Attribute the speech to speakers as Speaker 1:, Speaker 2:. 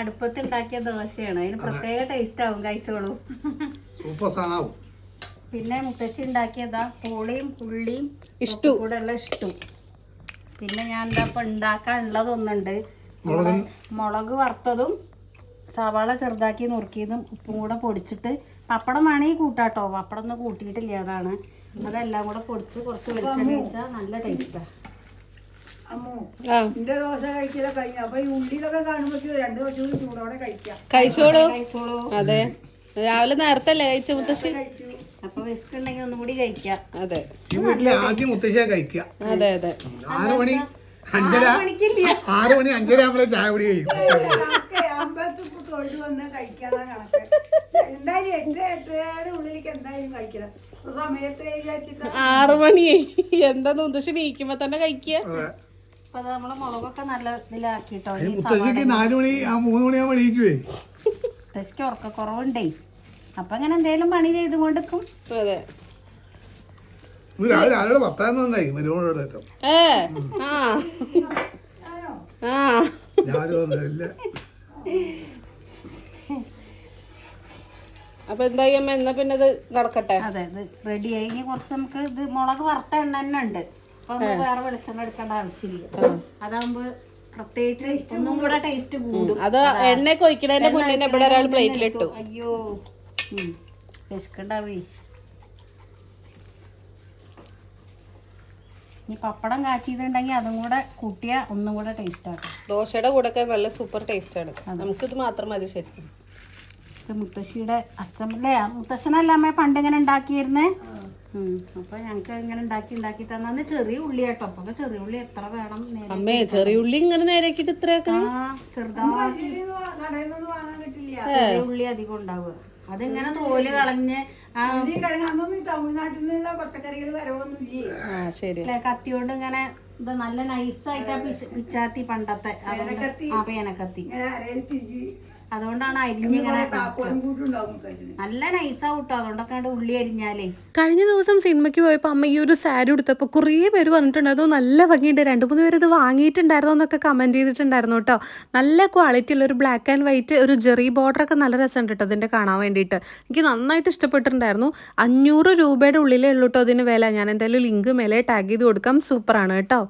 Speaker 1: അടുപ്പത്ത് ഉണ്ടാക്കിയ ദോശയാണ്. അതിന് പ്രത്യേക ടേസ്റ്റ് ആവും, കഴിച്ചോളൂ.
Speaker 2: സൂപ്പർ സാധനമാവും.
Speaker 1: പിന്നെ മുത്തശ്ശി ഉണ്ടാക്കിയതാ പൂളിയും ഉള്ളിയും കൂടെ ഉള്ള ഇഷ്ടം. പിന്നെ ഞാൻ എന്താ ഇപ്പൊ ഉണ്ടാക്കാനുള്ളതൊന്നുണ്ട്. മുളക് വറുത്തതും സവാള ചെറുതാക്കി നുറുക്കിയതും ഉപ്പും കൂടെ പൊടിച്ചിട്ട്, പപ്പടം വേണമെങ്കിൽ കൂട്ടാട്ടോ. പപ്പടം ഒന്നും കൂട്ടിയിട്ടില്ല, അതാണ്. അതെല്ലാം കൂടെ പൊടിച്ച് കുറച്ച് വെളിച്ചെണ്ണ ഒഴിച്ചാൽ നല്ല ടേസ്റ്റാണ്.
Speaker 3: ദോശ കഴിക്കലോ കഴിഞ്ഞു. അപ്പൊ ഈ ഉള്ളിലൊക്കെ കാണുമ്പോ 2 ദോശ ചൂടോടെ
Speaker 4: കഴിച്ചോളൂ. അതെ, രാവിലെ നേരത്തെ അല്ലേ കഴിച്ചു മുത്തശ്ശി?
Speaker 1: അപ്പൊ വിശക്കുണ്ടെങ്കിൽ ഒന്നും കൂടി കഴിക്കാം.
Speaker 4: അതെ,
Speaker 2: ആദ്യം മുത്തശ്ശിയെ കഴിക്കുക.
Speaker 4: അതെ അതെ.
Speaker 2: 6 മണി 5:30 ആകുമ്പോഴേ ചായ കുടി കഴിയും.
Speaker 3: അമ്പലത്തിൽ തൊഴിൽ വന്ന് കഴിക്കാതാ കണക്ക്. എന്തായാലും 8-8:30 ഉള്ളിലേക്ക് എന്തായാലും കഴിക്കണം. സമയത്ത് വിചാരിച്ചിട്ട്
Speaker 4: 6 മണി എന്താന്ന് മുത്തശ്ശി നീക്കുമ്പോ തന്നെ കഴിക്കുക.
Speaker 1: അപ്പൊ നമ്മളെ മുളകൊക്കെ നല്ല ഇതിലാക്കിട്ടോ.
Speaker 2: മുത്തശ്ശിക്ക് 4 മണി 3 മണിയാകുമ്പോ എണീക്കുവേ.
Speaker 1: മുത്തശ്ശിക്ക് ഉറക്കക്കുറവുണ്ടേ. അപ്പൊ അങ്ങനെ എന്തേലും പണി ചെയ്തുകൊണ്ടിരിക്കും.
Speaker 4: അതെ,
Speaker 2: രാവിലെ ആരോട് വർത്താനം നന്നായി മരുമോളോട് കേട്ടോ.
Speaker 4: അപ്പൊ എന്തായി അമ്മ, എന്നാ പിന്നെ ഇത് നടക്കട്ടെ.
Speaker 1: അതെ, ഇത് റെഡി ആയി. ഇനി കുറച്ച് നമുക്ക് ഇത് മുളക് വറുത്ത എണ്ണ തന്നെ ഉണ്ട്. അപ്പൊ നമുക്ക് വേറെ വെളിച്ചെണ്ണ എടുക്കേണ്ട ആവശ്യമില്ല. അതാകുമ്പോ പ്രത്യേകിച്ച് ഒന്നും കൂടെ ടേസ്റ്റ് കൂടും.
Speaker 4: അത് എണ്ണയൊക്കെ ഒഴിക്കണതിന്റെ മുന്നേ ഇവിടെ ഒരാൾ പ്ലേറ്റിലിട്ടു.
Speaker 1: അയ്യോ, വിശക്കണ്ടാവേ. ഇനി പപ്പടം കാച്ചിട്ടുണ്ടെങ്കിൽ അതും കൂടെ കൂട്ടിയാൽ ഒന്നും കൂടെ ടേസ്റ്റ് ആക്കും.
Speaker 4: ദോശയുടെ കൂടെ ഒക്കെ നല്ല സൂപ്പർ ടേസ്റ്റ് ആണ്. നമുക്കിത് മാത്രം മതി ശരിക്കും.
Speaker 1: മുത്തശ്ശിയുടെ അച്ഛനല്ലേ, മുത്തശ്ശനല്ല അമ്മ പണ്ട് ഇങ്ങനെ ഉണ്ടാക്കിയിരുന്നേ. അപ്പൊ ഞങ്ങക്ക് ഇങ്ങനെ ഉണ്ടാക്കി തന്നു. ചെറിയ ഉള്ളി കേട്ടോ. അപ്പൊ ചെറിയ ഉള്ളി എത്ര വേണം?
Speaker 4: അമ്മേ, ചെറിയ ഉള്ളി ഇങ്ങനെ നേരാക്കിട്ട് ഇത്രയൊക്കെ
Speaker 1: ചെറുതാക്കി ചെറിയ ഉള്ളി അധികം ഉണ്ടാവുക. അതിങ്ങനെ തോല് കളഞ്ഞ്
Speaker 3: തമിഴ്നാട്ടിൽ നിന്നുള്ള പച്ചക്കറികൾ വരവൊന്നുമില്ലേ.
Speaker 1: കത്തിയോണ്ട് ഇങ്ങനെ ഇത് നല്ല നൈസായിട്ട് പിച്ചാത്തി പണ്ടത്തെ പേനക്കത്തി. അതുകൊണ്ടാണ് അരിഞ്ഞിങ്ങനെ നല്ല നൈസാവും കേട്ടോ. അതുകൊണ്ടൊക്കെ ഉള്ളി അരിഞ്ഞാലേ.
Speaker 5: കഴിഞ്ഞ ദിവസം സിനിമയ്ക്ക് പോയപ്പോൾ അമ്മ ഈ ഒരു സാരി ഉടുത്തപ്പോൾ കുറേ പേര് പറഞ്ഞിട്ടുണ്ട് അതോ നല്ല ഭംഗിയുണ്ട്, 2-3 പേര് ഇത് വാങ്ങിയിട്ടുണ്ടായിരുന്നോ എന്നൊക്കെ കമൻറ്റ് ചെയ്തിട്ടുണ്ടായിരുന്നു കേട്ടോ. നല്ല ക്വാളിറ്റി ഉള്ള ഒരു ബ്ലാക്ക് ആൻഡ് വൈറ്റ് ഒരു ജെറി ബോർഡറൊക്കെ നല്ല രസമുണ്ട് കേട്ടോ ഇതിൻ്റെ കാണാൻ വേണ്ടിയിട്ട്. എനിക്ക് നന്നായിട്ട് ഇഷ്ടപ്പെട്ടിട്ടുണ്ടായിരുന്നു. 500 രൂപയുടെ ഉള്ളിലേ ഉള്ളൂ കേട്ടോ അതിന് വില. ഞാൻ എന്തായാലും ലിങ്ക് മേലെ ടാഗ് ചെയ്ത് കൊടുക്കാം. സൂപ്പറാണ് കേട്ടോ.